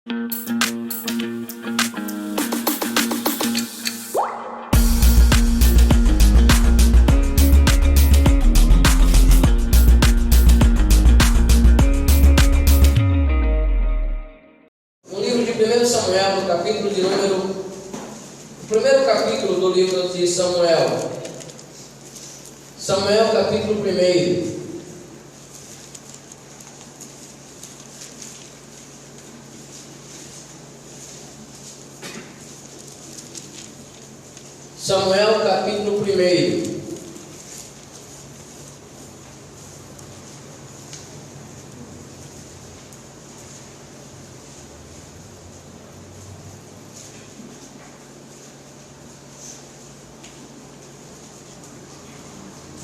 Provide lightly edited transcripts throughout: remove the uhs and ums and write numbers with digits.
No livro de 1 Samuel, no capítulo de número... O primeiro capítulo do livro de Samuel. Samuel, capítulo 1. Samuel, capítulo 1.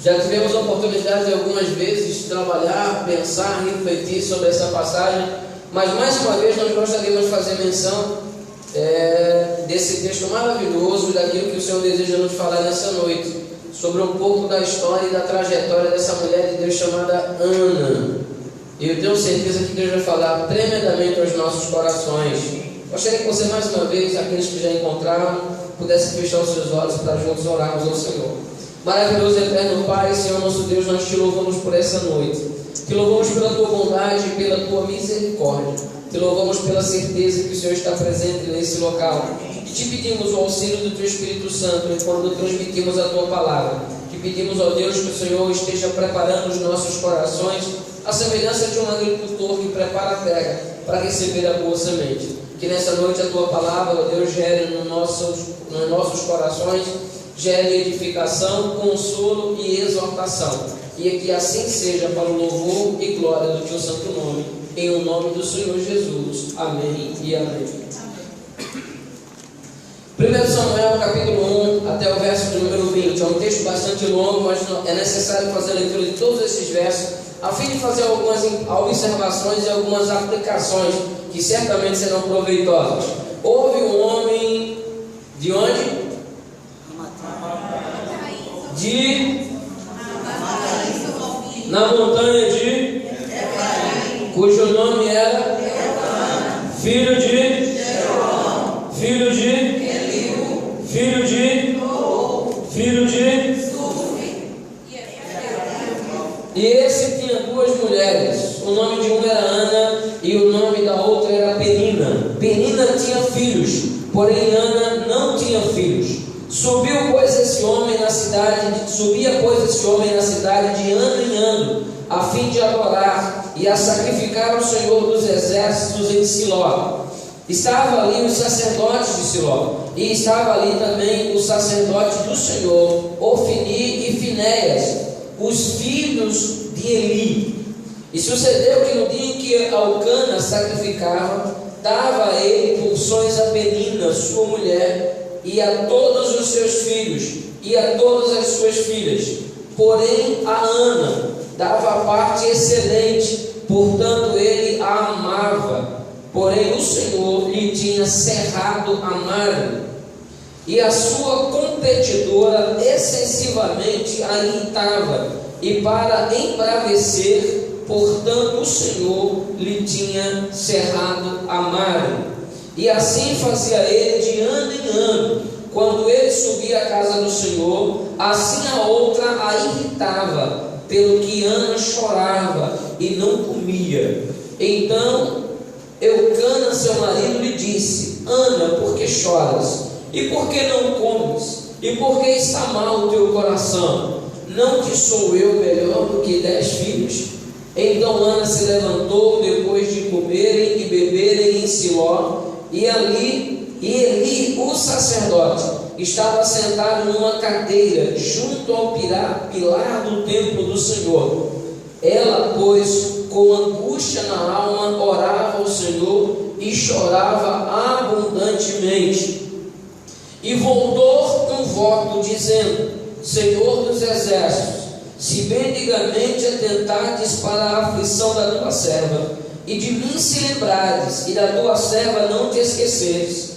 Já tivemos a oportunidade de algumas vezes trabalhar, pensar, refletir sobre essa passagem, mas mais uma vez nós gostaríamos de fazer menção desse texto maravilhoso e daquilo que o Senhor deseja nos falar nessa noite, sobre um pouco da história e da trajetória dessa mulher de Deus chamada Ana. E eu tenho certeza que Deus vai falar tremendamente aos nossos corações. Gostaria que você mais uma vez, aqueles que já encontraram, pudessem fechar os seus olhos para juntos orarmos ao Senhor. Maravilhoso e eterno Pai, Senhor nosso Deus, nós te louvamos por essa noite. Te louvamos pela tua bondade e pela tua misericórdia. Te louvamos pela certeza que o Senhor está presente nesse local. E te pedimos o auxílio do teu Espírito Santo enquanto transmitimos a tua palavra. Te pedimos, ó Deus, que o Senhor esteja preparando os nossos corações, à semelhança de um agricultor que prepara a terra para receber a boa semente. Que nessa noite a tua palavra, ó Deus, gere nos nossos corações, gere edificação, consolo e exortação. E que assim seja para o louvor e glória do teu santo nome, em o nome do Senhor Jesus. Amém e amém. 1 Samuel capítulo 1 até o verso de número 20. É um texto bastante longo, mas é necessário fazer a leitura de todos esses versos, a fim de fazer algumas observações e algumas aplicações que certamente serão proveitosas. Houve um homem de onde? Na montanha de cujo nome era filho de e esse tinha duas mulheres. O nome de uma era Ana e o nome da outra era Penina. Penina tinha filhos, porém Ana não tinha filhos. Subia, pois, esse homem na cidade de ano em ano, a fim de adorar e a sacrificar ao Senhor dos exércitos em Siló. Estava ali os sacerdotes de Siló, e estava ali também o sacerdote do Senhor, Ofni e Finéias, os filhos de Eli. E sucedeu que no dia em que Elcana sacrificava, dava a ele porções a Penina, sua mulher, e a todos os seus filhos, e a todas as suas filhas. Porém a Ana dava a parte excelente, portanto ele a amava. Porém o Senhor lhe tinha cerrado a madre, e a sua competidora excessivamente a irritava, e para embravecer, portanto o Senhor lhe tinha cerrado a madre. E assim fazia ele de ano em ano. Quando ele subia à casa do Senhor, assim a outra a irritava, pelo que Ana chorava e não comia. Então Elcana, seu marido, lhe disse: Ana, por que choras? E por que não comes? E por que está mal o teu coração? Não te sou eu melhor do que 10 filhos? Então Ana se levantou depois de comerem e beberem em Siló, e Eli, o sacerdote, estava sentado numa cadeira junto ao pilar do templo do Senhor. Ela, pois, com angústia na alma, orava ao Senhor e chorava abundantemente. E voltou um voto, dizendo: Senhor dos exércitos, se bendigamente atentares para a aflição da tua serva, e de mim se lembrares, e da tua serva não te esqueceres,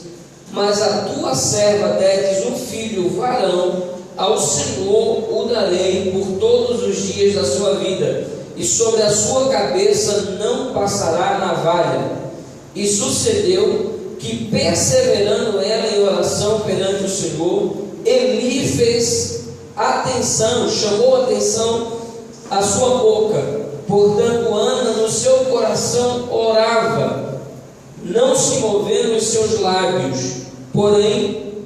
mas a tua serva deres um filho varão, ao Senhor o darei por todos os dias da sua vida, e sobre a sua cabeça não passará navalha. E sucedeu que, perseverando ela em oração perante o Senhor, Eli fez atenção, chamou atenção à sua boca. Portanto, Ana no seu coração orava, não se movendo os seus lábios, porém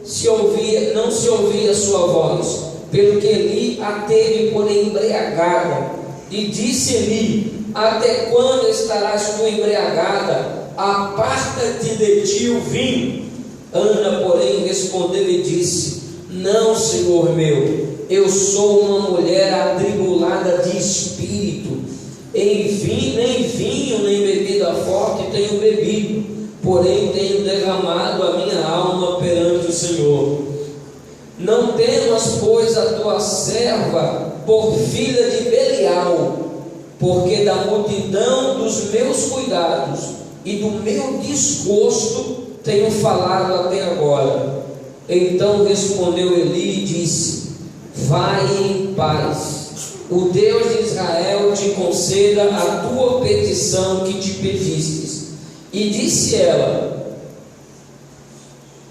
não se ouvia a sua voz, pelo que Eli a teve por embriagada. E disse Eli: até quando estarás tu embriagada? Aparta-te de ti o vinho. Ana, porém, respondeu e disse: não, Senhor meu, eu sou uma mulher atribulada de espírito, nem vinho nem bebida forte tenho bebido, porém tenho derramado a minha alma perante o Senhor. Não temas, pois, a tua serva por filha de Belial, porque da multidão dos meus cuidados e do meu desgosto tenho falado até agora. Então respondeu Eli e disse: vai em paz, o Deus de Israel te conceda a tua petição que te pedistes. E disse ela: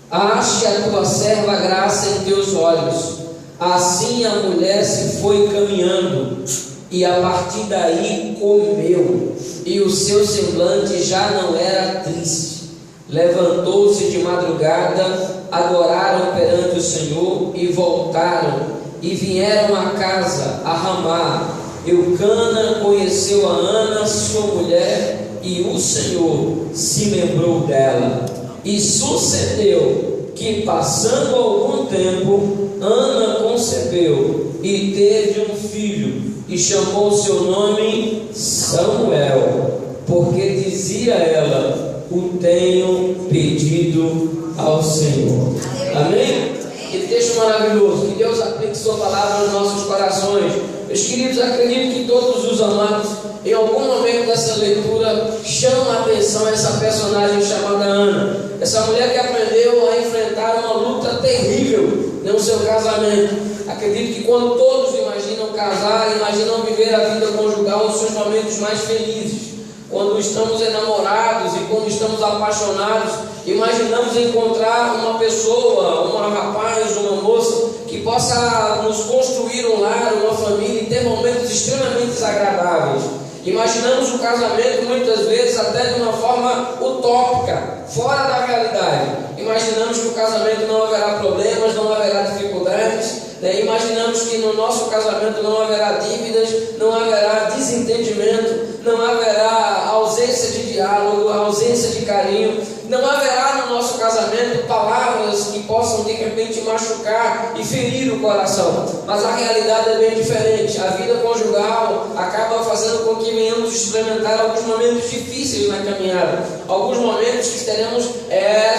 ache a tua serva graça em teus olhos. Assim a mulher se foi caminhando, e a partir daí comeu, e o seu semblante já não era triste. Levantou-se de madrugada, adoraram perante o Senhor e voltaram, e vieram à casa, a Ramá. Eucana conheceu a Ana, sua mulher, e o Senhor se lembrou dela. E sucedeu que, passando algum tempo, Ana concebeu e teve um filho, e chamou seu nome Samuel, porque dizia ela: o tenho pedido ao Senhor. Amém? Que texto maravilhoso. Que Deus aplique sua palavra nos nossos corações. Meus queridos, acredito que todos os amados, em algum momento dessa leitura, chamam a atenção essa personagem chamada Ana. Essa mulher que aprendeu a enfrentar uma luta terrível no seu casamento. Acredito que quando todos imaginam casar, imaginam viver a vida conjugal nos seus momentos mais felizes. Quando estamos enamorados e quando estamos apaixonados, imaginamos encontrar uma pessoa, um rapaz, uma moça que possa nos construir um lar, uma família e ter momentos extremamente desagradáveis. Imaginamos o casamento muitas vezes até de uma forma utópica, fora da realidade. Imaginamos que o casamento não haverá problemas, não haverá dificuldades. Imaginamos que no nosso casamento não haverá dívidas, não haverá desentendimento, não haverá ausência de diálogo, ausência de carinho, não haverá no nosso casamento palavras que possam de repente machucar e ferir o coração. Mas a realidade é bem diferente. A vida conjugal acaba fazendo com que venhamos experimentar alguns momentos difíceis na caminhada, alguns momentos que estaremos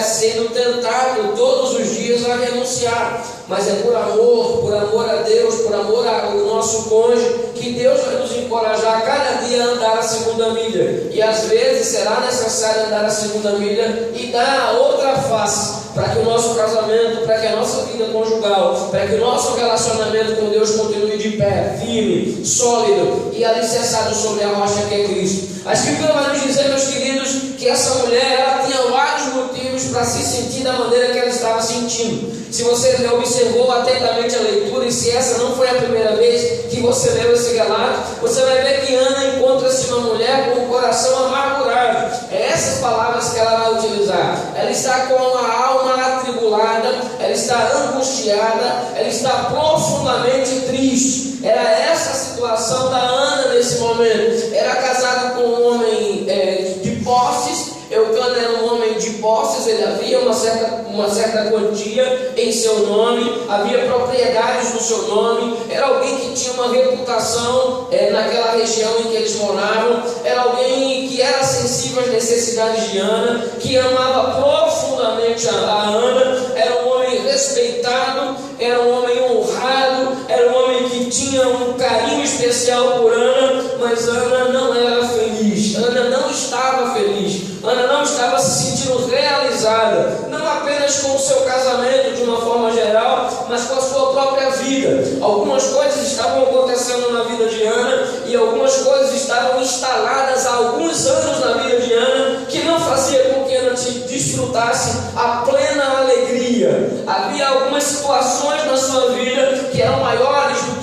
sendo tentados todos os dias a renunciar. Mas é por amor a Deus, por amor ao nosso cônjuge, que Deus vai nos encorajar cada dia a andar a segunda milha. E às vezes será necessário andar a segunda milha e dar a outra face, para que o nosso casamento, para que a nossa vida conjugal, para que o nosso relacionamento com Deus continue de pé, firme, sólido e alicerçado sobre a rocha que é Cristo. A Escritura vai nos dizer, meus queridos, que essa mulher ela tinha vários motivos para se sentir da maneira que ela estava sentindo. Se você observou atentamente a leitura, e se essa não foi a primeira vez que você leu esse relato, você vai ver que Ana encontra-se uma mulher com o coração amargurado. É essas palavras que ela vai utilizar. Ela está com a alma atribulada, ela está angustiada, ela está profundamente triste. Era essa a situação da Ana nesse momento. Era casada com um homem de posses. Eucana era um homem de posses, ele havia uma certa quantia em seu nome, havia propriedades no seu nome, era alguém que tinha uma reputação naquela região em que eles moravam, era alguém que era sensível às necessidades de Ana, que amava profundamente a Ana, era um homem respeitado, era um homem honrado, era um homem que tinha um carinho especial por Ana, mas Ana não era feliz, Ana não estava feliz. Ana não estava se sentindo realizada, não apenas com o seu casamento de uma forma geral, mas com a sua própria vida. Algumas coisas estavam acontecendo na vida de Ana e algumas coisas estavam instaladas há alguns anos na vida de Ana que não fazia com que Ana desfrutasse a plena alegria. Havia algumas situações na sua vida que eram maiores do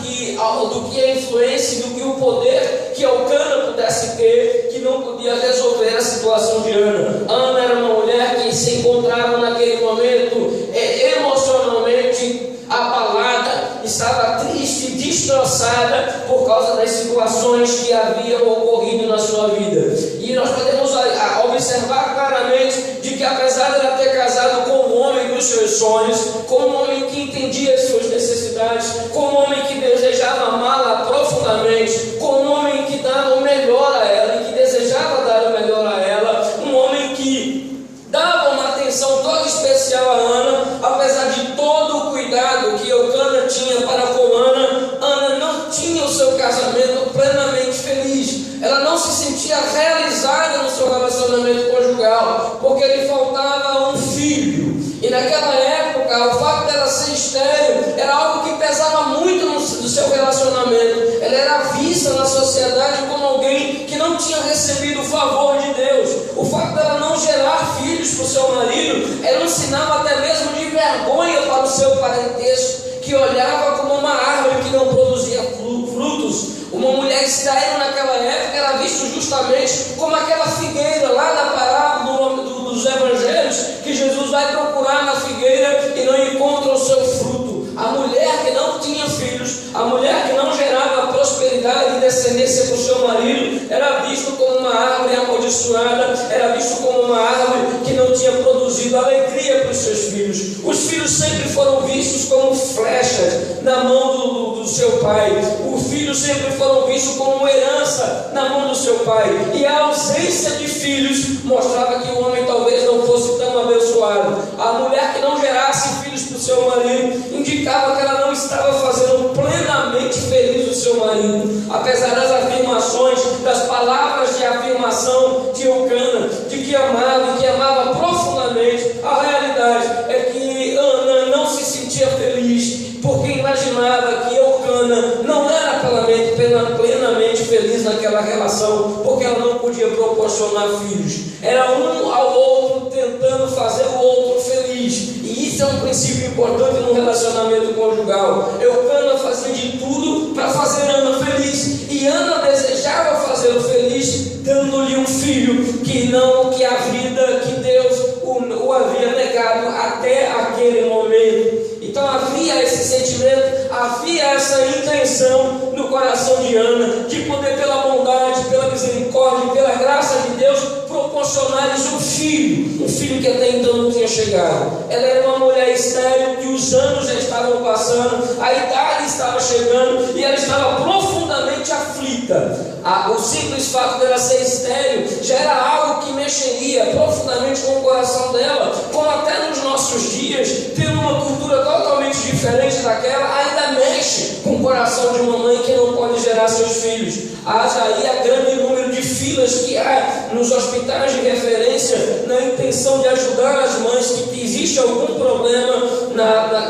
que a influência, do que o poder que Elcana pudesse ter, que não podia resolver a situação de Ana. Ana era uma mulher que se encontrava naquele momento emocionalmente abalada, estava triste, destroçada por causa das situações que haviam ocorrido na sua vida. E nós podemos observar claramente de que, apesar de ela ter casado com o homem dos seus sonhos, com um homem que entendia as suas necessidades, com um homem que desejava amá-la profundamente, com um homem que dava o melhor a ela e que desejava dar o melhor a ela, um homem que dava uma atenção toda especial a Ana, apesar de todo o cuidado que Elcana tinha para com Ana, Ana não tinha o seu casamento plenamente feliz. Ela não se sentia realizada no seu relacionamento conjugal, porque lhe faltava um filho. E naquela época, o fato dela ser estéril era algo que pesava muito no seu relacionamento. Ela era vista na sociedade como alguém que não tinha recebido o favor de Deus. O fato dela não gerar filhos para o seu marido era um sinal até mesmo de vergonha para o seu parentesco, que olhava como uma árvore que não produzia frutos. Uma mulher estéril naquela época era vista justamente como aquela figueira lá da parábola dos evangelhos, que Jesus vai procurar na figueira e não encontra o seu fruto. A mulher que não tinha filhos, a mulher que não gerava prosperidade e descendência para o seu marido, era visto como uma árvore amaldiçoada, era visto como uma árvore que não tinha produzido alegria para os seus filhos. Os filhos sempre foram vistos como flechas na mão do seu pai. Os filhos sempre foram vistos como uma herança na mão do seu pai. E a ausência de filhos mostrava que o homem talvez não fosse tão abençoado. A mulher que não gerasse filhos para o seu marido indicava que ela não estava fazendo plenamente feliz o seu marido. Apesar das afirmações, das palavras de afirmação de Elcana, de que amava e que amava profundamente, a realidade é que Ana não se sentia feliz, porque imaginava que Elcana não era plenamente feliz naquela relação, porque ela não podia proporcionar filhos. Era um ao outro tentando fazer o outro feliz. E isso é um princípio importante no relacionamento conjugal. Elcana fazia de tudo para fazer Ana feliz, e Ana desejava fazê-lo feliz, dando-lhe um filho que a vida, que Deus o havia negado até aquele momento. Então havia esse sentimento, havia essa intenção no coração de Ana, de poder, pela bondade, pela misericórdia, pela graça de Deus, proporcionar-lhes um filho que até então não tinha chegado. Ela era uma mulher estéril, que os anos já estavam passando, a idade estava chegando, e ela estava profundamente aflita. O simples fato dela ser estéril já era algo que mexeria profundamente com o coração dela, como até nos nossos dias, tendo uma cultura totalmente diferente daquela, ainda mexe com o coração de uma mãe que não pode gerar seus filhos. Haja aí a grande número de filas que há nos hospitais de referência, na intenção de ajudar as mães que existe algum problema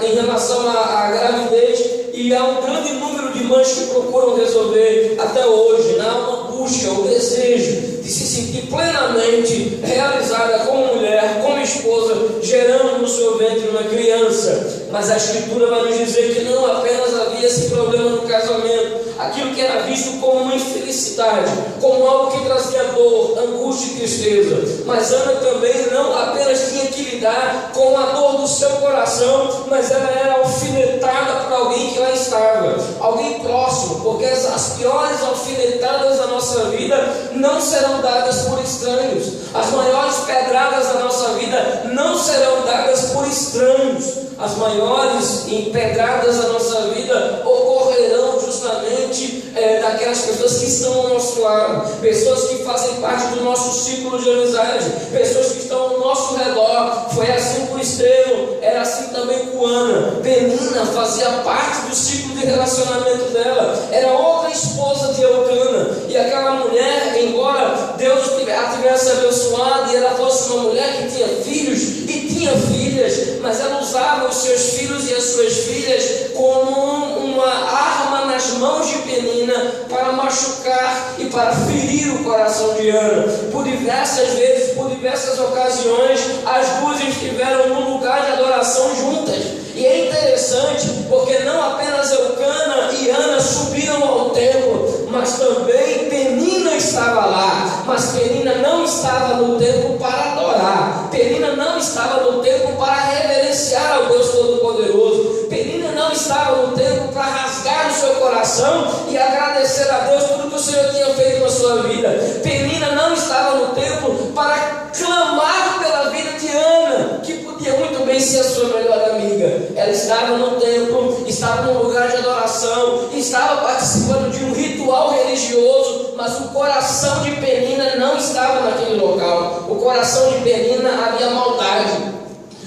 em relação à gravidez. E há um grande número de mães que procuram resolver até hoje, né? Uma busca, o desejo de se sentir plenamente realizada como mulher, como esposa, gerando no seu ventre uma criança. Mas a Escritura vai nos dizer que não apenas havia esse problema no casamento, aquilo que era visto como uma infelicidade, como algo que trazia dor, angústia e tristeza. Mas Ana também não apenas tinha que lidar com a dor do seu coração, mas ela era alfinetada por alguém que lá estava, alguém próximo, porque as piores alfinetadas da nossa vida não serão dadas por estranhos. As maiores pedradas da nossa vida não serão dadas por estranhos. As maiores pedradas da nossa vida ocorrerão justamente daquelas pessoas que estão ao nosso lado, pessoas que fazem parte do nosso círculo de amizade, pessoas que estão ao nosso redor. Foi assim com Estevão, era assim também com Ana. Penina fazia parte do ciclo de relacionamento dela, era outra esposa de Elcana. E aquela mulher, embora Deus a tivesse abençoado e ela fosse uma mulher que tinha filhos e tinha filhas, mas ela usava os seus filhos e as suas filhas como uma arma nas mãos de Penina para machucar e para ferir o coração de Ana. Por diversas vezes, por diversas ocasiões, as duas estiveram num lugar de adoração juntas. E é interessante porque não apenas Eucana e Ana subiram ao templo, mas também Penina estava lá. Mas Penina não estava no templo para adorar. Penina não estava no templo para reverenciar ao Deus Todo-Poderoso. Penina não estava no templo para rasgar o seu coração e agradecer a Deus tudo que o Senhor tinha feito na sua vida. Penina não estava no templo para clamar pela vida de Ana, que podia muito bem ser a sua melhor amiga. Ela estava no templo, estava num lugar de adoração, estava participando de um ritual religioso, mas o coração de Penina não estava naquele local. O coração de Penina havia maldade.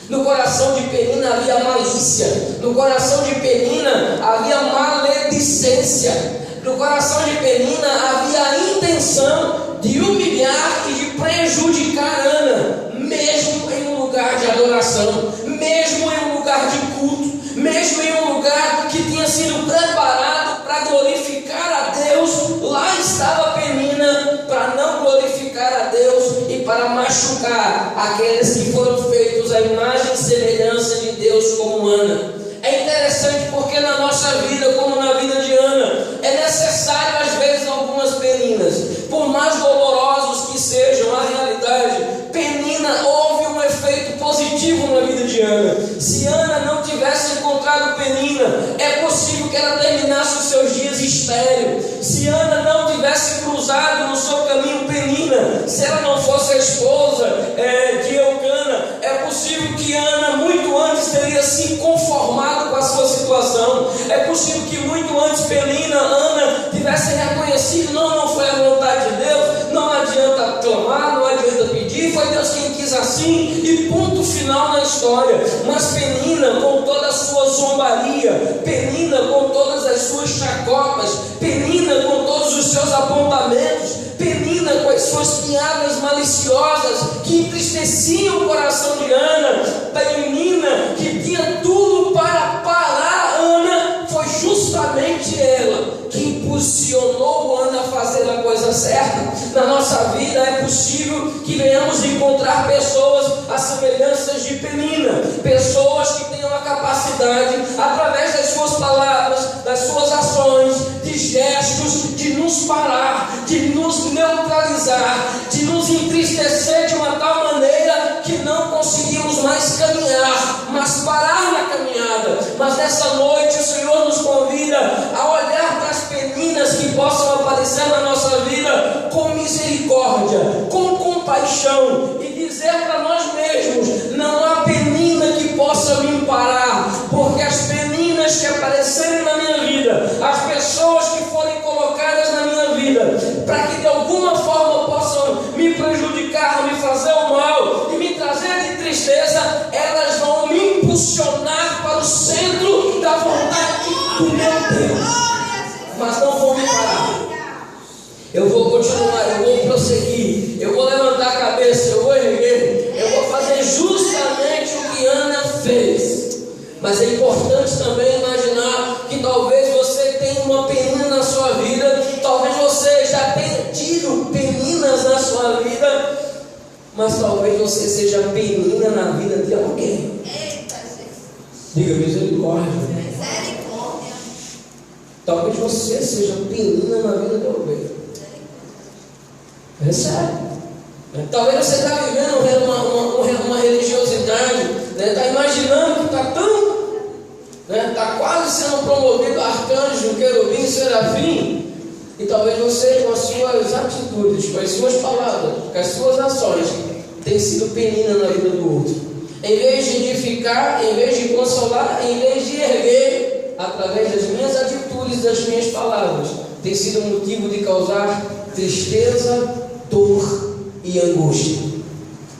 No coração de Penina havia malícia. No coração de Penina havia maledicência. No coração de Penina havia a intenção de humilhar e de prejudicar Ana, mesmo em um lugar de adoração, mesmo em um lugar de culto, mesmo em um lugar que tinha sido preparado para glorificar a Deus. Lá estava Penina para não glorificar a Deus e para machucar aqueles que foram feitos à imagem e semelhança de Deus, como Ana. É interessante porque na nossa vida, como na vida de Ana, é necessário às vezes algumas peninas. Por mais dolorosos que sejam, a realidade, Penina houve um efeito positivo na vida de Ana. Se Ana não tivesse encontrado Penina, é possível que ela terminasse os seus dias estéril. Se Ana não tivesse cruzado no seu caminho Penina, se ela não fosse a esposa de Eucana, é possível que Ana muito antes teria se conformado com a sua situação. É possível que muito antes Ana tivesse reconhecido: não foi a vontade de Deus, não adianta clamar, não adianta pedir, foi Deus quem quis assim, e ponto final na história. Mas Penina, com toda a sua zombaria, Penina com todas as suas chacotas, Penina com todos os seus apontamentos, Penina com as suas piadas maliciosas que entristeciam o coração de Ana, Penina que tinha tudo para parar Ana, foi justamente ela que impulsionou Ana a fazer a coisa certa. Na nossa vida é possível que venhamos encontrar pessoas à semelhança de Penina, pessoas que tenham a capacidade, através das suas palavras, das suas ações, de gestos, de nos parar, de nos neutralizar, de nos entristecer de uma tal maneira que não conseguimos mais caminhar, mas parar na caminhada. Mas nessa noite o Senhor nos convida a olhar para as peninas que possam aparecer na nossa vida com misericórdia, com compaixão, e dizer para nós mesmos: não há penina que possa me parar, porque as peninas que aparecerem na minha vida, as pessoas que forem colocadas na minha vida, para que de alguma forma possam me prejudicar, me fazer o mal e me trazer de tristeza, elas vão me impulsionar para o centro da vontade do meu Deus, mas não vão me parar. Eu vou continuar, eu vou prosseguir, eu vou levantar a cabeça, eu vou erguer, eu vou fazer justamente o que Ana fez. Mas é importante também imaginar que talvez você tenha uma penina na sua vida, talvez você já tenha tido peninas na sua vida, mas talvez você seja penina na vida de alguém. Diga misericórdia. Talvez você seja penina na vida de alguém. É sério. Talvez você está vivendo uma religiosidade, está imaginando que está tão, está quase sendo promovido a arcanjo, querubim, serafim, e talvez você, com as suas atitudes, com as suas palavras, com as suas ações, tenha sido penina na vida do outro. Em vez de edificar, em vez de consolar, em vez de erguer, através das minhas atitudes, das minhas palavras, tem sido motivo de causar tristeza, dor e angústia.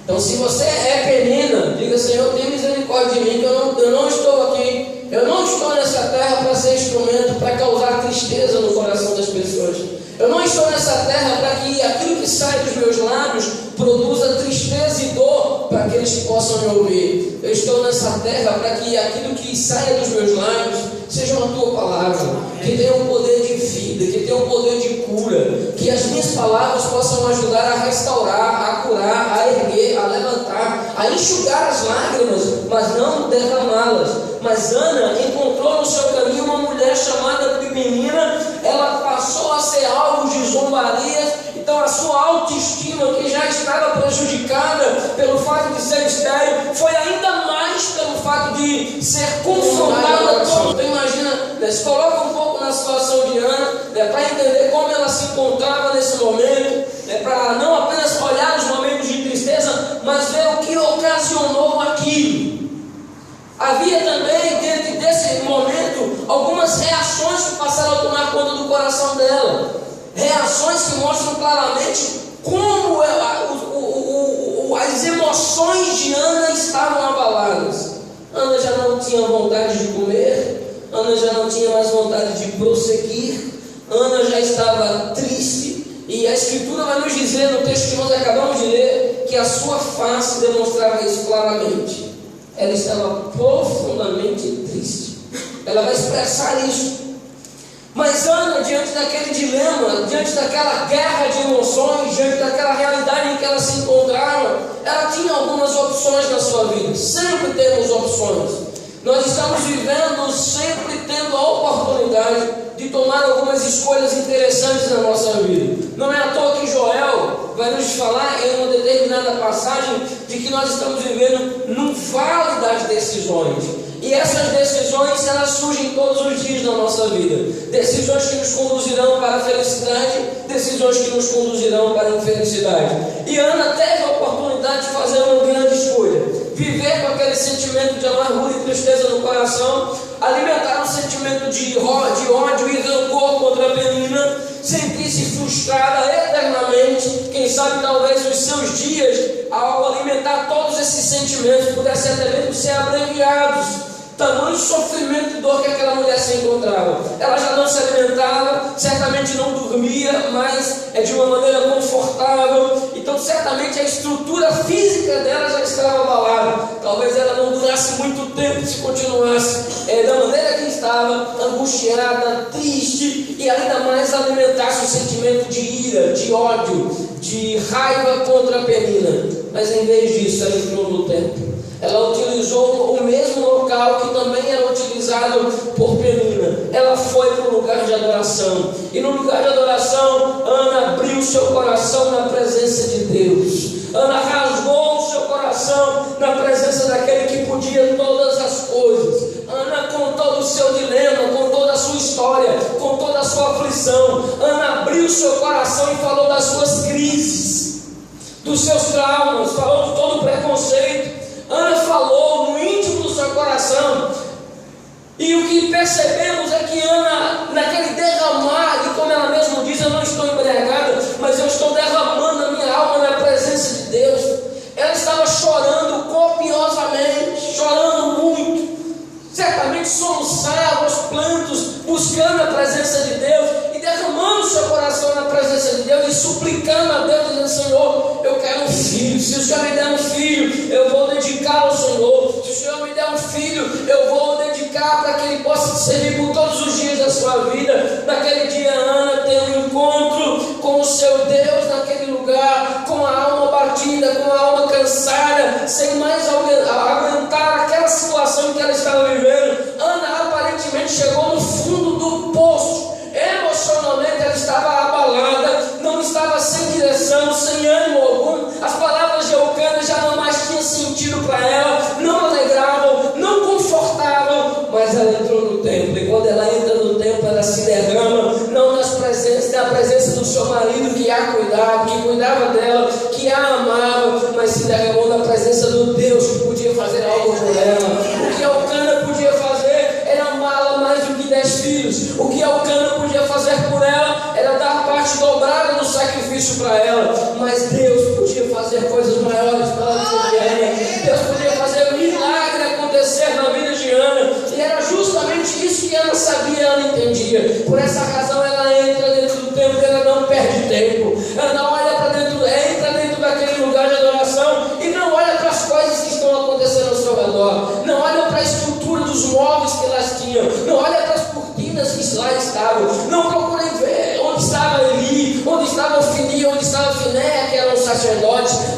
Então, se você é penina, diga: Senhor, tem misericórdia de mim, que eu não estou aqui, eu não estou nessa terra para ser instrumento para causar tristeza no coração das pessoas. Eu não estou nessa terra para que aquilo que sai dos meus lábios produza tristeza e dor para aqueles que possam me ouvir. Eu estou nessa terra para que aquilo que saia dos meus lábios seja uma tua palavra, que tenha um poder de vida, vida, que tem um poder de cura, que as minhas palavras possam ajudar a restaurar, a curar, a erguer, a levantar, a enxugar as lágrimas, mas não derramá-las. Mas Ana encontrou no seu caminho uma mulher chamada Penina. Ela passou a ser alvo de zombarias. Então a sua autoestima, que já estava prejudicada pelo fato de ser estéril, foi ainda mais pelo fato de ser confrontada. Então imagina, se coloca um pouco na situação de Ana, para entender como ela se encontrava nesse momento, para não apenas olhar os momentos de tristeza, mas ver o que ocasionou aquilo. Havia também, dentro desse momento, algumas reações que passaram a tomar conta do coração dela. Reações que mostram claramente como as emoções de Ana estavam abaladas. Ana já não tinha vontade de comer, Ana já não tinha mais vontade de prosseguir, Ana já estava triste. E a Escritura vai nos dizer, no texto que nós acabamos de ler, que a sua face demonstrava isso claramente. Ela estava profundamente triste. Ela vai expressar isso. Mas Ana, diante daquele dilema, diante daquela guerra de emoções, diante daquela realidade em que ela se encontrava, ela tinha algumas opções na sua vida. Sempre temos opções. Nós estamos vivendo sempre tendo a oportunidade de tomar algumas escolhas interessantes na nossa vida. Não é à toa que Joel vai nos falar em uma determinada passagem de que nós estamos vivendo num vale das decisões. E essas decisões, elas surgem todos os dias na nossa vida. Decisões que nos conduzirão para a felicidade, decisões que nos conduzirão para a infelicidade. E Ana teve a oportunidade de fazer uma grande escolha. Viver com aquele sentimento de amargura e tristeza no coração, alimentar um sentimento de ódio e rancor contra a Penina, sentir-se frustrada eternamente. Quem sabe talvez os seus dias, ao alimentar todos esses sentimentos, pudessem até mesmo ser abreviados. Tamanho sofrimento e dor que aquela mulher se encontrava. Ela já não se alimentava, certamente não dormia, mas de uma maneira confortável. Então certamente a estrutura física dela já estava abalada. Talvez ela não durasse muito tempo se continuasse da maneira que estava, angustiada, triste, e ainda mais alimentasse o sentimento de ira, de ódio, de raiva contra a Penina. Mas em vez disso, ela entrou no templo. Ela utilizou o mesmo local que também era utilizado por Penina. Ela foi para o lugar de adoração. E no lugar de adoração, Ana abriu seu coração na presença de Deus. Ana rasgou o seu coração na presença daquele que podia todas as coisas. Ana, com todo o seu dilema, com toda a sua história, com toda a sua aflição, Ana abriu seu coração e falou das suas crises, dos seus traumas, falou de todo o preconceito. Ana falou no íntimo do seu coração. E o que percebemos é que Ana, naquele derramar, e como ela mesma diz, eu não estou embriagada, mas eu estou derramando a minha alma na presença de Deus. Ela estava chorando copiosamente, chorando muito, certamente soluçava aos plantos, buscando a presença de Deus, e derramando seu coração na presença de Deus, e suplicando a Deus, dizendo: Senhor, eu quero um filho. Se o Senhor me der um filho, eu vou dedicar ao Senhor. Se o Senhor me der um filho, eu vou dedicar para que ele possa te servir por todos os dias da sua vida. Naquele dia, Ana tem um encontro com o seu Deus naquele lugar, com a alma batida, com a alma cansada, sem mais aguentar aquela situação que ela estava vivendo. Ana aparentemente chegou no fundo do poço. Emocionalmente ela estava abalada, não estava sem direção, sem ânimo algum. As palavras de Eucana já não mais tinham sentido para ela, não alegravam, não confortavam. Mas ela entrou no templo, e quando ela entra no templo, ela se derrama, não na presença do seu marido que a cuidava, que cuidava dela, que a amava, mas se derramou na presença do Deus que podia fazer algo por ela. O que Eucana podia fazer era amá-la mais do que 10 filhos. O que Eucana podia fazer por ela era dar parte dobrada do sacrifício para ela. Mas Deus podia fazer coisas maiores para a vida de Ana. Deus podia fazer um milagre acontecer na vida de Ana. E era justamente isso que Ana sabia, Ana entendia. Por essa razão ela entra dentro do templo, ela não perde tempo. Ela não olha para dentro, entra dentro daquele lugar de adoração e não olha para as coisas que estão acontecendo ao seu redor. Não olha para a estrutura dos móveis que elas tinham. Não olha para as cortinas que lá estavam. Não procurem ver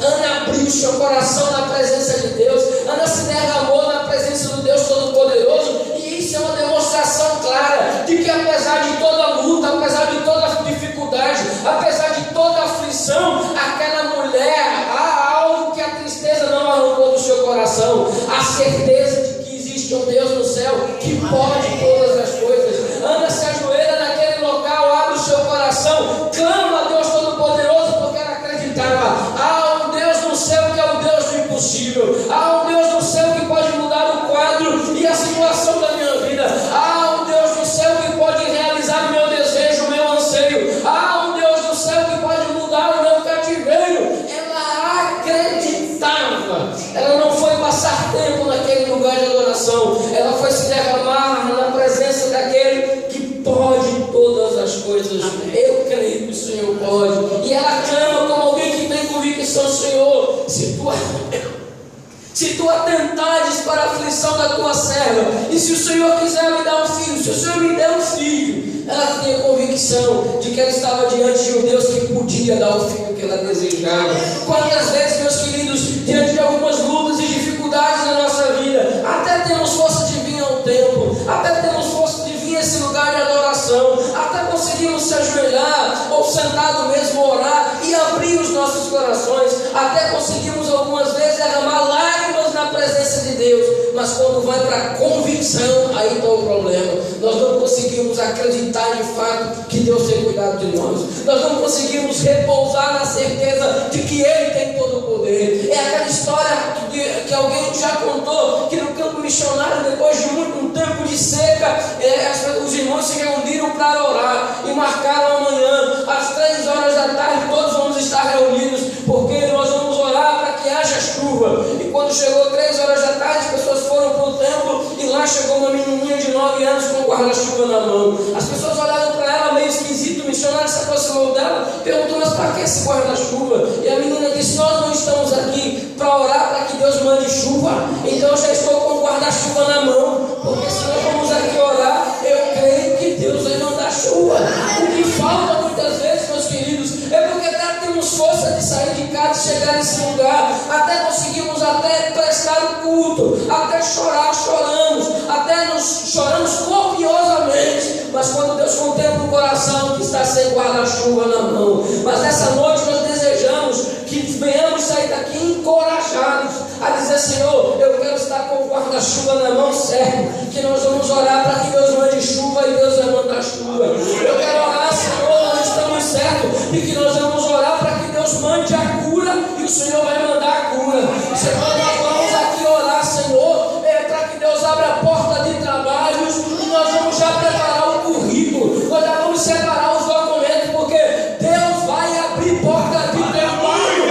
Ana abriu seu coração na presença de Deus. Ana se derramou na presença do Deus Todo-Poderoso. E isso é uma demonstração clara de que apesar de toda luta, apesar de toda dificuldade, apesar de toda aflição, aquela mulher, há algo que a tristeza não arrancou do seu coração. A certeza de que existe um Deus no céu que pode todas as coisas. Ana se ajoelha naquele local, abre o seu coração, clama a Deus Todo-Poderoso, porque ela acreditava: há um Deus no céu que é o Deus do impossível, há um Deus no céu que pode mudar o quadro e a situação da minha vida, há um Deus no céu que pode realizar o meu desejo, o meu anseio, há um Deus no céu que pode mudar o meu cativeiro. Ela acreditava, ela não foi passar tempo naquele lugar de adoração, ela foi se derramar na presença daquele que pode todas as coisas. Eu creio que o Senhor pode. E ela clama como alguém que tem convicção: Senhor, se tu atentares para a aflição da tua serva, e se o Senhor quiser me dar um filho, se o Senhor me der um filho. Ela tinha convicção de que ela estava diante de um Deus que podia dar o filho que ela desejava. Quantas vezes, meus queridos, diante de algumas lutas e dificuldades na nossa vida, até temos força de vir ao templo, até temos força de vir a esse lugar de adoração, até conseguimos se ajoelhar ou sentado mesmo orar e abrir os nossos corações, até conseguimos algumas vezes derramar lágrimas na presença de Deus, mas quando vai para a convicção, aí está o problema. Nós não conseguimos acreditar de fato que Deus tem cuidado de nós, nós não conseguimos repousar na certeza de que Ele tem todo o poder. É aquela história que alguém já contou, que no campo missionário, depois de um tempo de seca, os irmãos se reuniram para orar e marcaram amanhã, às 3 horas da tarde, todos vamos estar reunidos, porque nós vamos orar para que haja chuva. E quando chegou 3 horas da tarde, as pessoas foram para o templo e lá chegou uma menininha de 9 anos com um guarda-chuva na mão. As pessoas olharam para ela meio esquisito, o missionário se aproximou dela, perguntou: mas para que esse guarda-chuva? E a menina disse: nós não estamos aqui para orar para que Deus mande chuva, então eu já estou com o guarda-chuva na mão, porque se nós vamos aqui orar, eu creio que Deus vai mandar chuva. O que falta muitas vezes, meus queridos, é porque até temos força de sair de casa e chegar nesse lugar, até conseguimos até prestar o culto, até chorar, choramos, até nos choramos copiosamente, mas quando Deus contempla o coração que está sem guarda-chuva na mão. Mas nessa noite nós desejamos que venhamos sair daqui encorajados a dizer: Senhor, eu quero estar com o guarda-chuva na mão, certo, que nós vamos orar para que Deus mande chuva e Deus vai mandar chuva. Eu quero orar: Senhor, nós estamos certos e que nós vamos orar para que Deus mande a cura e o Senhor vai mandar a cura. Senhor, nós vamos aqui orar, Senhor, para que Deus abra a porta de trabalhos e nós vamos já preparar o currículo, nós já vamos separar os documentos, porque Deus vai abrir porta de trabalho.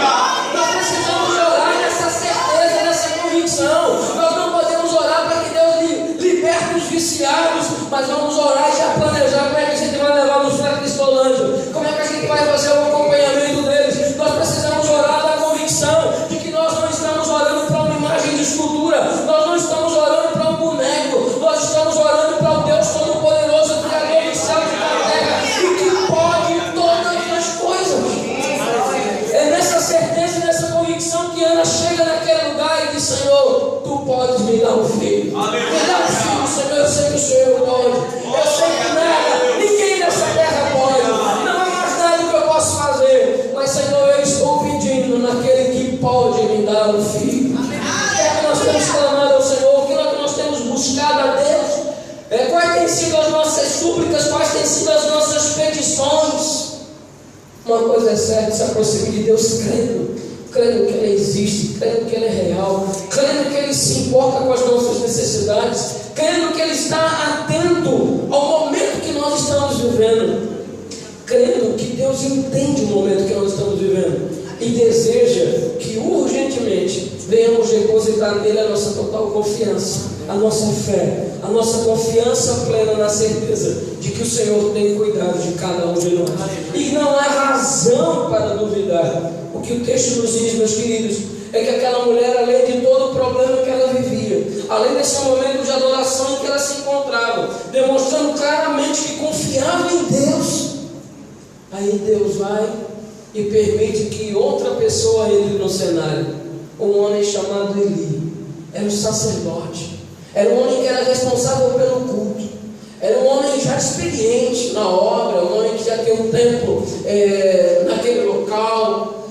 Nós precisamos orar nessa certeza, nessa convicção. Nós não podemos orar para que Deus liberte os viciados, mas vamos orar e já planejar como é que a gente vai levar nos para Cristolândia, como é que a gente vai fazer o acompanhamento deles. Nós precisamos orar da convicção de que nós não estamos orando para uma imagem de escultura, nós não estamos orando para um boneco, nós estamos orando para o Deus Todo-Poderoso, Criador do céu e da terra, e que pode todas as coisas. É nessa certeza e nessa convicção que Ana chega naquele lugar e diz: Senhor, tu podes me dar um filho. Me dá um filho, Senhor, eu sei que o Senhor pode. Eu sei que nada, ninguém nessa terra pode. Não há mais nada que eu possa fazer. Mas, Senhor, eu estou pedindo naquele que pode me dar um filho. O que é que nós temos clamado ao Senhur? O que é que nós temos buscado a Deus? Quais têm sido as nossas súplicas? Quais têm sido as nossas petições? Uma coisa é certa: se aproxime de Deus crendo que Ele existe, crendo que Ele é real, crendo que Ele se importa com as nossas necessidades, crendo que Ele está atento ao momento que nós estamos vivendo, crendo que Deus entende o momento que nós estamos vivendo e deseja que urgentemente venhamos depositar nele a nossa total confiança, a nossa fé, a nossa confiança plena na certeza de que o Senhor tem cuidado de cada um de nós. E não há razão para duvidar. O que o texto nos diz, meus queridos, é que aquela mulher, além de todo o problema que ela vivia, além desse momento de adoração em que ela se encontrava, demonstrando claramente que confiava em Deus, aí Deus vai e permite que outra pessoa entre no cenário. Um homem chamado Eli. Era um sacerdote. Era um homem que era responsável pelo culto. Era um homem já experiente na obra, um homem que já tem um tempo naquele local.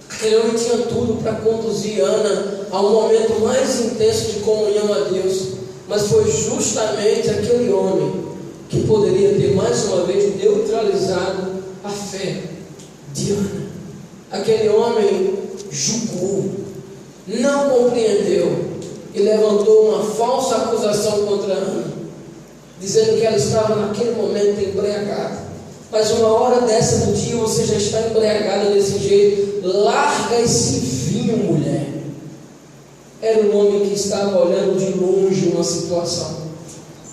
Aquele homem tinha tudo para conduzir Ana a um momento mais intenso de comunhão a Deus. Mas foi justamente aquele homem que poderia ter mais uma vez neutralizado a fé de Ana. Aquele homem julgou, não compreendeu e levantou uma falsa acusação contra Ana, dizendo que ela estava naquele momento embriagada. Mas uma hora dessa do dia você já está embriagada desse jeito, larga esse vinho, mulher. Era um homem que estava olhando de longe uma situação,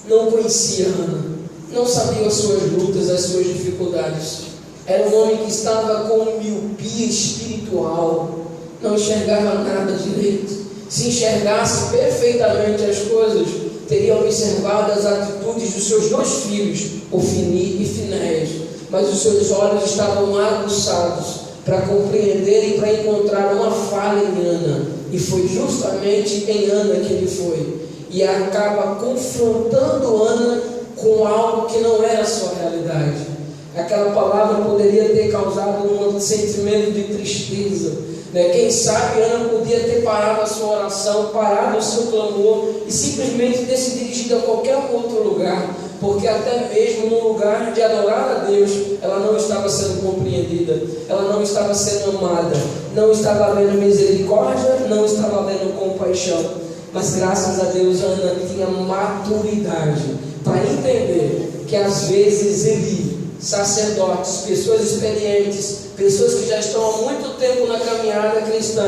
não conhecia Ana, não sabia as suas lutas, as suas dificuldades. Era um homem que estava com miopia espiritual, não enxergava nada direito. Se enxergasse perfeitamente as coisas, teria observado as atitudes dos seus dois filhos, Ofni e Finéias, mas os seus olhos estavam aguçados para compreender e para encontrar uma falha em Ana, e foi justamente em Ana que ele foi, e acaba confrontando Ana com algo que não era a sua realidade. Aquela palavra poderia ter causado um sentimento de tristeza, né? Quem sabe Ana podia ter parado a sua oração, parado o seu clamor e simplesmente ter se dirigido a qualquer outro lugar, porque até mesmo no lugar de adorar a Deus, ela não estava sendo compreendida, ela não estava sendo amada, não estava havendo misericórdia, não estava havendo compaixão. Mas graças a Deus Ana tinha maturidade para entender que às vezes Eli, sacerdotes, pessoas experientes, pessoas que já estão há muito tempo na caminhada cristã,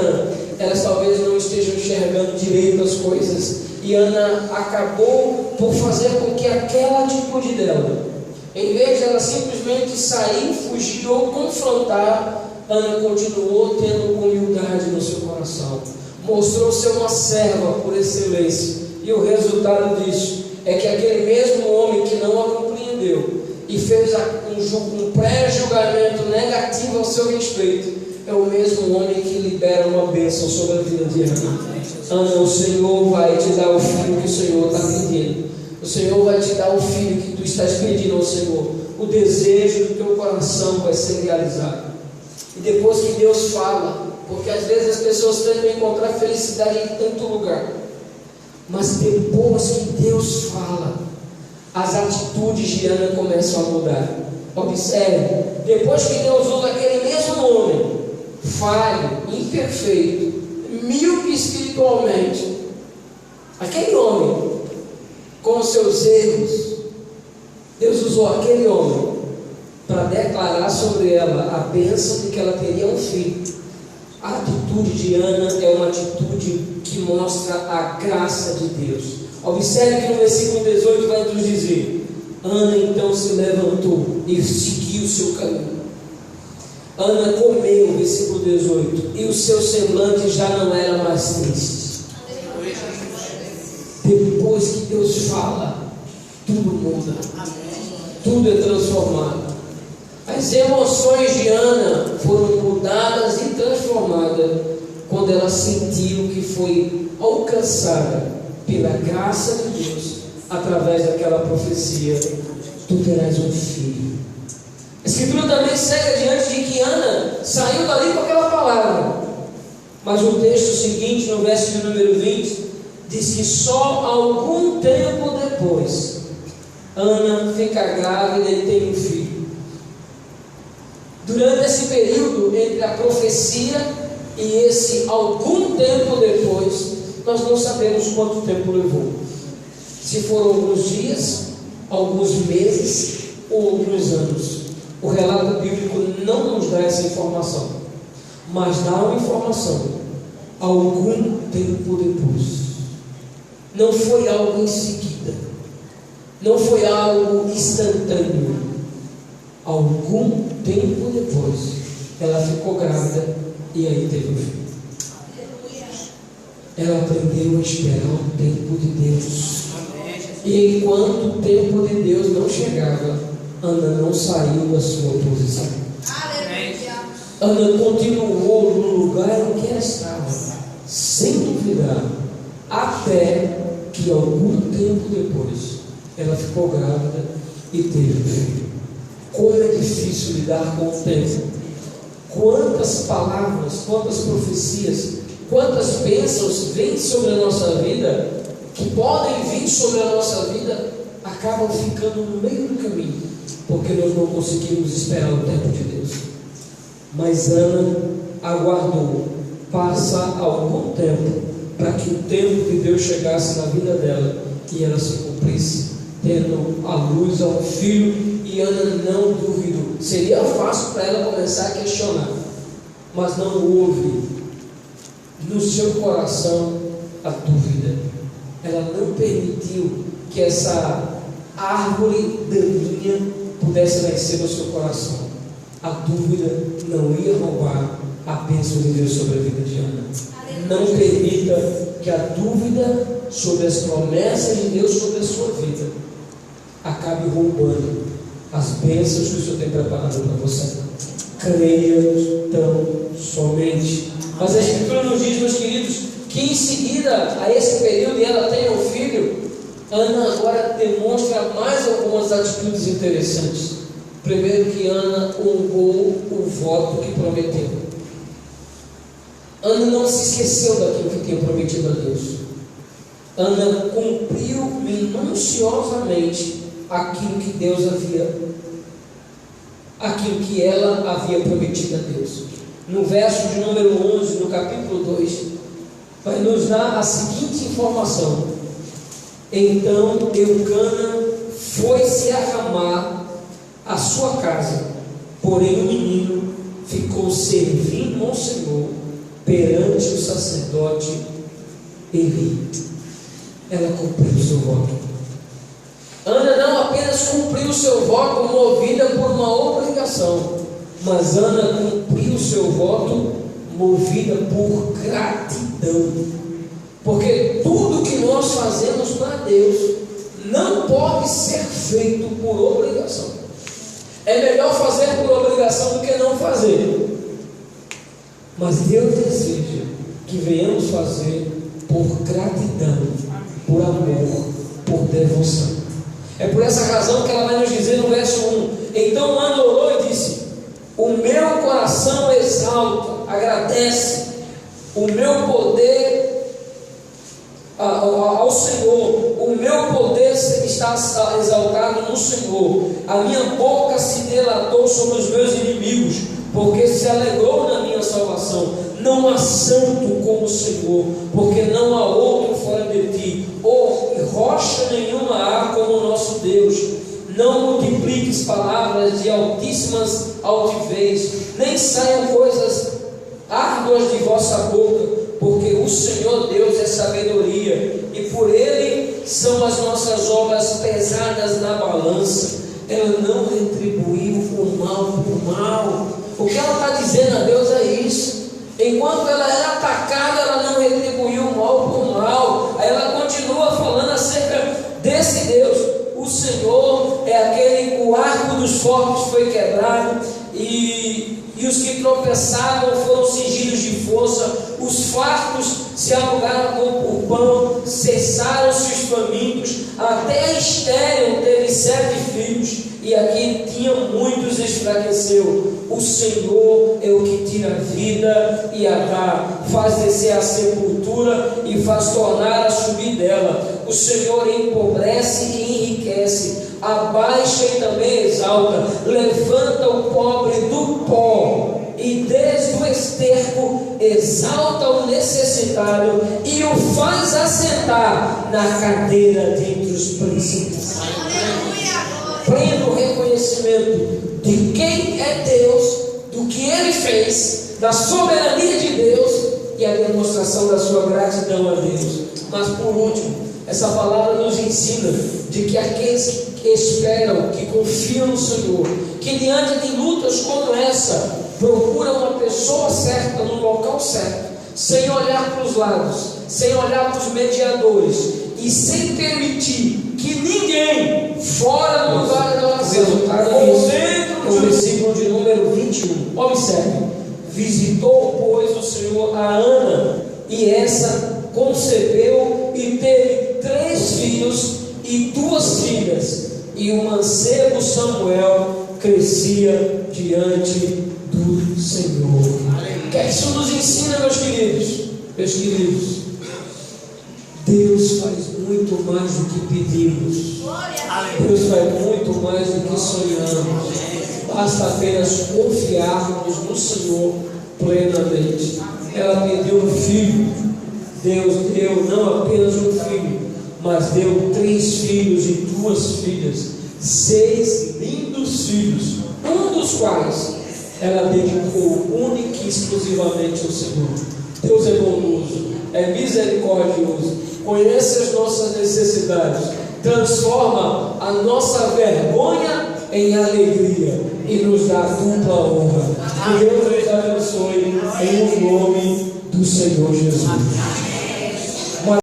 elas talvez não estejam enxergando direito as coisas, e Ana acabou por fazer com que aquela atitude dela, em vez de ela simplesmente sair, fugir ou confrontar, Ana continuou tendo humildade no seu coração, mostrou ser uma serva por excelência, e o resultado disso é que aquele mesmo homem que não a compreendeu e fez um pré-julgamento negativo ao seu respeito, é o mesmo homem que libera uma bênção sobre a vida de Ana. Ana, o Senhor vai te dar o filho que o Senhor está pedindo. O Senhor vai te dar o filho que tu estás pedindo ao Senhor. O desejo do teu coração vai ser realizado. E depois que Deus fala, porque às vezes as pessoas tentam encontrar felicidade em tanto lugar, mas depois que Deus fala, as atitudes de Ana começam a mudar. Observe, depois que Deus usa aquele mesmo homem, falho, imperfeito, míope espiritualmente, aquele homem com os seus erros, Deus usou aquele homem para declarar sobre ela a bênção de que ela teria um filho. A atitude de Ana é uma atitude que mostra a graça de Deus. Observe que no versículo 18 vai nos dizer: Ana então se levantou e seguiu o seu caminho. Ana comeu, versículo 18, e o seu semblante já não era mais triste. Depois que Deus fala, tudo muda, tudo é transformado. As emoções de Ana foram mudadas e transformadas quando ela sentiu que foi alcançada pela graça de Deus através daquela profecia: tu terás um filho. A Escritura também segue adiante de que Ana saiu dali com aquela palavra, mas o texto seguinte, no verso de número 20, diz que só algum tempo depois Ana fica grávida e tem um filho. Durante esse período entre a profecia e esse algum tempo depois, nós não sabemos quanto tempo levou. Se foram alguns dias, alguns meses ou alguns anos. O relato bíblico não nos dá essa informação, mas dá uma informação: algum tempo depois. Não foi algo em seguida, não foi algo instantâneo. Algum tempo depois, ela ficou grávida e aí teve um filho. Ela aprendeu a esperar o tempo de Deus. E enquanto o tempo de Deus não chegava, Ana não saiu da sua posição. Ana continuou no lugar em que ela estava, sem duvidar, até que algum tempo depois ela ficou grávida e teve um filho. Como é difícil lidar com o tempo. Quantas palavras, quantas profecias, quantas bênçãos vêm sobre a nossa vida, que podem vir sobre a nossa vida, acabam ficando no meio do caminho, porque nós não conseguimos esperar o tempo de Deus. Mas Ana aguardou, passa algum tempo, para que o tempo de Deus chegasse na vida dela e ela se cumprisse, tendo a luz ao filho. E Ana não duvidou. Seria fácil para ela começar a questionar, mas não houve no seu coração a dúvida. Ela não permitiu que essa árvore daninha pudesse nascer no seu coração. A dúvida não ia roubar a bênção de Deus sobre a vida de Ana. Não permita que a dúvida sobre as promessas de Deus sobre a sua vida acabe roubando as bênçãos que o Senhor tem preparado para você. Creia tão somente. Mas a Escritura nos diz, meus queridos, que em seguida a esse período e ela tem um filho, Ana agora demonstra mais algumas atitudes interessantes. Primeiro, que Ana honrou o voto que prometeu. Ana não se esqueceu daquilo que tinha prometido a Deus. Ana cumpriu minuciosamente aquilo que ela havia prometido a Deus. No verso de número 11, no capítulo 2, vai nos dar a seguinte informação: então Eucana foi-se a Ramá, a sua casa, porém o menino ficou servindo ao Senhor perante o sacerdote Eli. Ela cumpriu o seu voto. Ana não apenas cumpriu o seu voto movida por uma obrigação, mas Ana cumpriu o seu voto movida por gratidão. Porque tudo que nós fazemos para Deus não pode ser feito por obrigação. É melhor fazer por obrigação do que não fazer. Mas Deus deseja que venhamos fazer por gratidão, por amor, por devoção. É por essa razão que ela vai nos dizer no verso 1: então Ana orou e disse: o meu coração exalta, agradece, o meu poder ao Senhor, o meu poder está exaltado no Senhor, a minha boca se delatou sobre os meus inimigos, porque se alegrou na minha salvação. Não há santo como o Senhor, porque não há outro fora de ti, ou rocha nenhuma há como o nosso Deus. Não multipliques palavras de altíssimas altivez, nem saiam coisas árduas de vossa boca, porque o Senhor Deus é sabedoria, e por Ele são as nossas obras pesadas na balança. Ela não retribuiu o mal por mal. O que ela está dizendo a Deus é isso. Enquanto ela era atacada, ela não retribuiu o mal por mal. Aí ela continua falando acerca desse Deus. O Senhor é aquele, o arco dos fortes foi quebrado, e os que tropeçavam foram cingidos de força. Os fartos se alugaram por pão, cessaram-se os famintos. Até a estéril teve 7 filhos, e aqui tinha muitos enfraqueceu. O Senhor é o que tira a vida e a dá, faz descer a sepultura e faz tornar a subir dela. O Senhor empobrece e enriquece, abaixa e também exalta, levanta o pobre do pó, e desde o esterco exalta o necessitado, e o faz assentar na cadeira dentre os príncipes. Pleno reconhecimento de quem é Deus, do que Ele fez, da soberania de Deus e a demonstração da sua gratidão a Deus. Mas por último, essa palavra nos ensina de que aqueles que esperam, que confiam no Senhor, que diante de lutas como essa, procuram uma pessoa certa no local certo, sem olhar para os lados, sem olhar para os mediadores, e sem permitir que ninguém fora do lugar da oração, ou dentro do versículo de número 21, observe, Visitou, pois, o Senhor a Ana, e essa concebeu e teve 3 filhos e 2 filhas, e o mancebo Samuel crescia diante do Senhor. O que é que isso nos ensina, meus queridos? Meus queridos, Deus faz muito mais do que pedimos. Deus faz muito mais do que sonhamos. Basta apenas confiarmos no Senhor plenamente. Ela pediu um filho. Deus deu não apenas um filho, mas deu 3 filhos e 2 filhas, 6 lindos filhos, um dos quais ela dedicou única e exclusivamente ao Senhor. Deus é bondoso, é misericordioso, conhece as nossas necessidades, transforma a nossa vergonha em alegria e nos dá dupla honra. Que Deus nos abençoe em nome do Senhor Jesus.